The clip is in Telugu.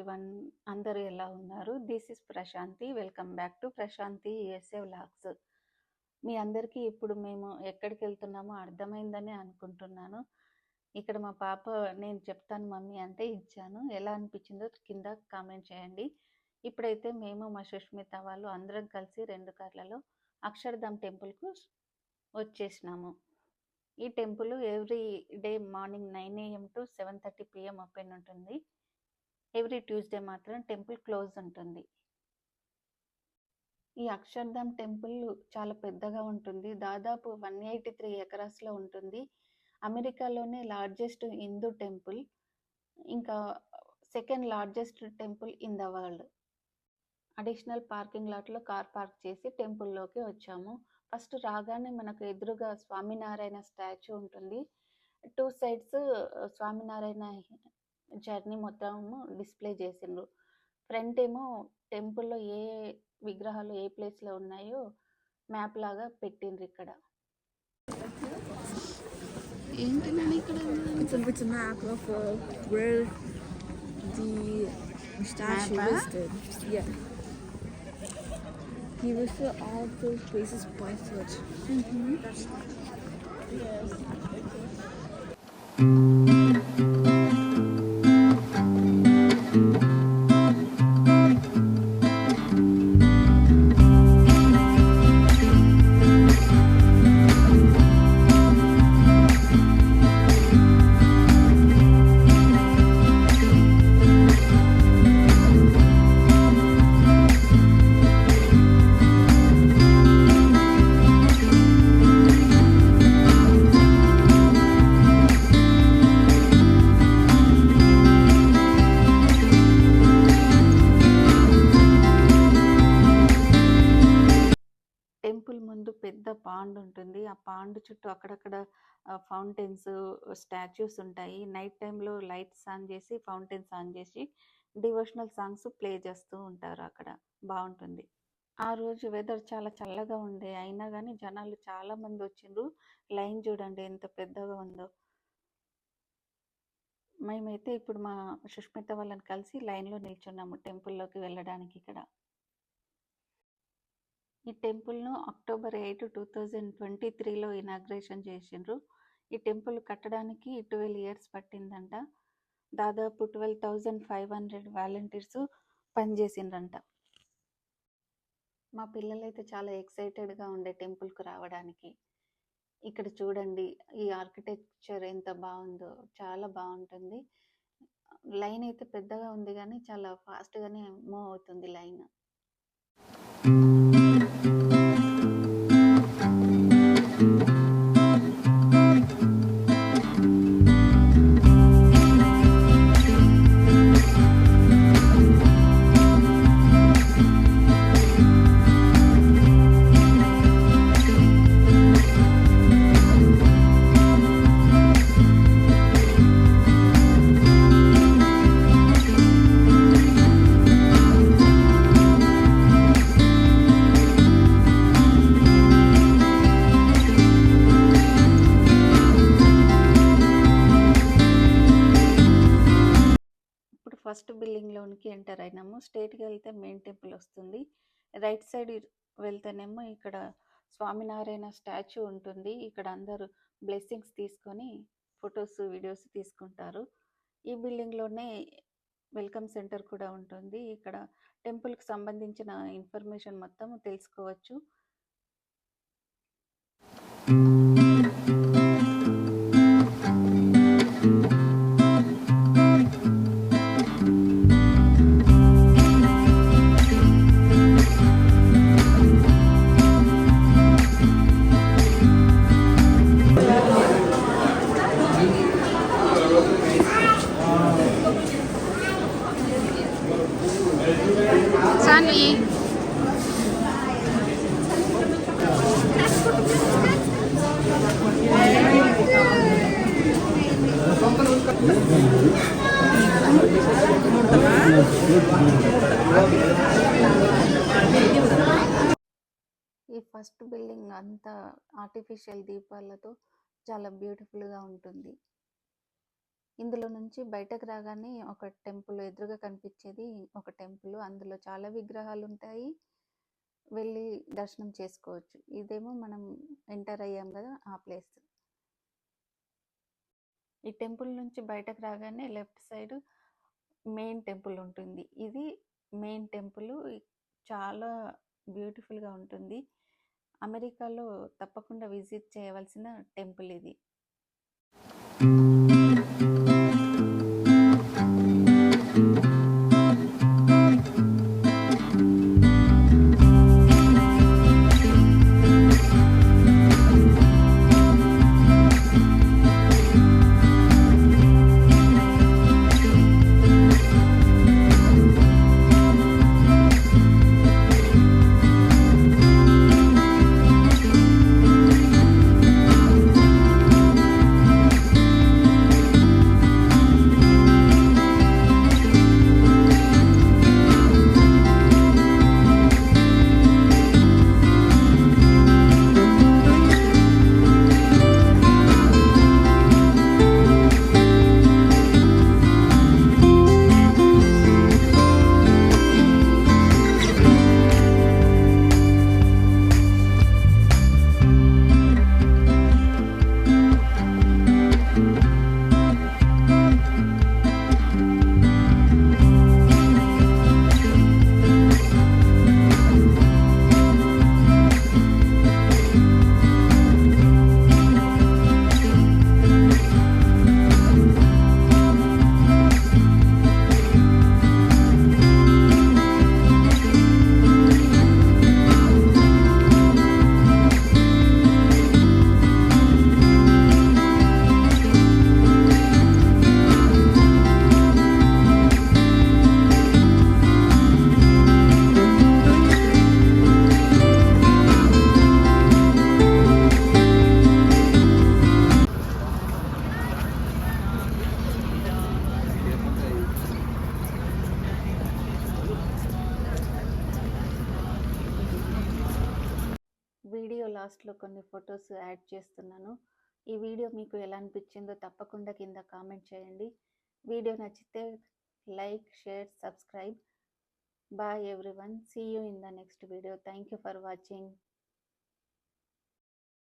ఎవ్రీవన్. అందరూ ఎలా ఉన్నారు? This is Prashanti. Welcome back to Prashanti USA vlogs. మీ అందరికీ ఇప్పుడు మేము ఎక్కడికి వెళ్తున్నామో అర్థమైందని అనుకుంటున్నాను. ఇక్కడ మా పాప నేను చెప్తాను మమ్మీ అంటే ఇచ్చాను. ఎలా అనిపించిందో కింద కామెంట్ చేయండి. ఇప్పుడైతే మేము మా సుష్మిత వాళ్ళు అందరం కలిసి 2 కార్లలో అక్షర్ధామ్ టెంపుల్కు వచ్చేసినాము. ఈ temple every day morning 9 AM to 7:30 PM open ఉంటుంది. ఎవ్రీ ట్యూస్డే మాత్రం టెంపుల్ క్లోజ్ ఉంటుంది. ఈ అక్షర్ధామ్ టెంపుల్ చాలా పెద్దగా ఉంటుంది. దాదాపు 183 ఎకరాస్లో ఉంటుంది. అమెరికాలోనే లార్జెస్ట్ హిందూ టెంపుల్, ఇంకా second largest temple in the world. Additional parking లాట్లో కార్ పార్క్ చేసి టెంపుల్లోకి వచ్చాము. ఫస్ట్ రాగానే మనకు ఎదురుగా స్వామినారాయణ స్టాచ్యూ ఉంటుంది. 2 సైడ్స్ స్వామినారాయణ జర్నీ మొత్తం డిస్ప్లే చేసిండ్రు. ఫ్రంట్ ఏమో టెంపుల్లో ఏ విగ్రహాలు ఏ ప్లేస్లో ఉన్నాయో మ్యాప్ లాగా పెట్టిండ్రు ఇక్కడ. It's a map of where the statue listed. Yeah. He listed all of those places by foot. Yes. Temple ముందు పెద్ద పాండ్ ఉంటుంది. ఆ పాండ్ చుట్టూ అక్కడక్కడ ఫౌంటైన్స్, స్టాచ్యూస్ ఉంటాయి. నైట్ టైంలో లైట్స్ ఆన్ చేసి ఫౌంటైన్స్ ఆన్ చేసి డివోషనల్ సాంగ్స్ ప్లే చేస్తూ ఉంటారు. అక్కడ బాగుంటుంది. ఆ రోజు వెదర్ చాలా చల్లగా ఉండే, అయినా కానీ జనాలు చాలా మంది వచ్చిండ్రు. లైన్ చూడండి ఎంత పెద్దగా ఉందో. మేమైతే ఇప్పుడు మా సుష్మిత వాళ్ళని కలిసి లైన్లో నిల్చున్నాము టెంపుల్లోకి వెళ్ళడానికి. ఇక్కడ ఈ టెంపుల్ను October 8, 2023లో ఇనాగ్రేషన్ చేసిండ్రు. ఈ టెంపుల్ కట్టడానికి 12 years పట్టిందంట. దాదాపు 12,500 వాలంటీర్స్ పనిచేసిండ్రంట. మా పిల్లలైతే చాలా ఎక్సైటెడ్గా ఉండే టెంపుల్కు రావడానికి. ఇక్కడ చూడండి ఈ ఆర్కిటెక్చర్ ఎంత బాగుందో, చాలా బాగుంటుంది. లైన్ అయితే పెద్దగా ఉంది కానీ చాలా ఫాస్ట్గానే మూవ్ అవుతుంది లైన్. ఫస్ట్ బిల్డింగ్లోనికి ఎంటర్ అయినాము. స్ట్రేట్గా వెళ్తే మెయిన్ టెంపుల్ వస్తుంది. రైట్ సైడ్ వెళ్తేనేమో ఇక్కడ స్వామినారాయణ స్టాచ్యూ ఉంటుంది. ఇక్కడ అందరూ బ్లెస్సింగ్స్ తీసుకొని ఫొటోస్, వీడియోస్ తీసుకుంటారు. ఈ బిల్డింగ్లోనే వెల్కమ్ సెంటర్ కూడా ఉంటుంది. ఇక్కడ టెంపుల్కి సంబంధించిన ఇన్ఫర్మేషన్ మొత్తం తెలుసుకోవచ్చు. ఈ ఫస్ట్ బిల్డింగ్ అంతా ఆర్టిఫిషియల్ దీపాలతో చాలా బ్యూటిఫుల్గా ఉంటుంది. ఇందులో నుంచి బయటకు రాగానే ఒక టెంపుల్ ఎదురుగా కనిపించేది ఒక టెంపుల్. అందులో చాలా విగ్రహాలు ఉంటాయి. వెళ్ళి దర్శనం చేసుకోవచ్చు. ఇదేమో మనం ఎంటర్ అయ్యాం కదా ఆ ప్లేస్. ఈ టెంపుల్ నుంచి బయటకు రాగానే లెఫ్ట్ సైడ్ మెయిన్ టెంపుల్ ఉంటుంది. ఇది మెయిన్ టెంపుల్. చాలా బ్యూటిఫుల్గా ఉంటుంది. అమెరికాలో తప్పకుండా విజిట్ చేయవలసిన టెంపుల్ ఇది. వీడియో లాస్ట్లో కొన్ని ఫొటోస్ యాడ్ చేస్తున్నాను. ఈ వీడియో మీకు ఎలా అనిపించిందో తప్పకుండా కింద కామెంట్ చేయండి. వీడియో నచ్చితే like, share, subscribe. Bye everyone. See you in the next video. Thank you for watching.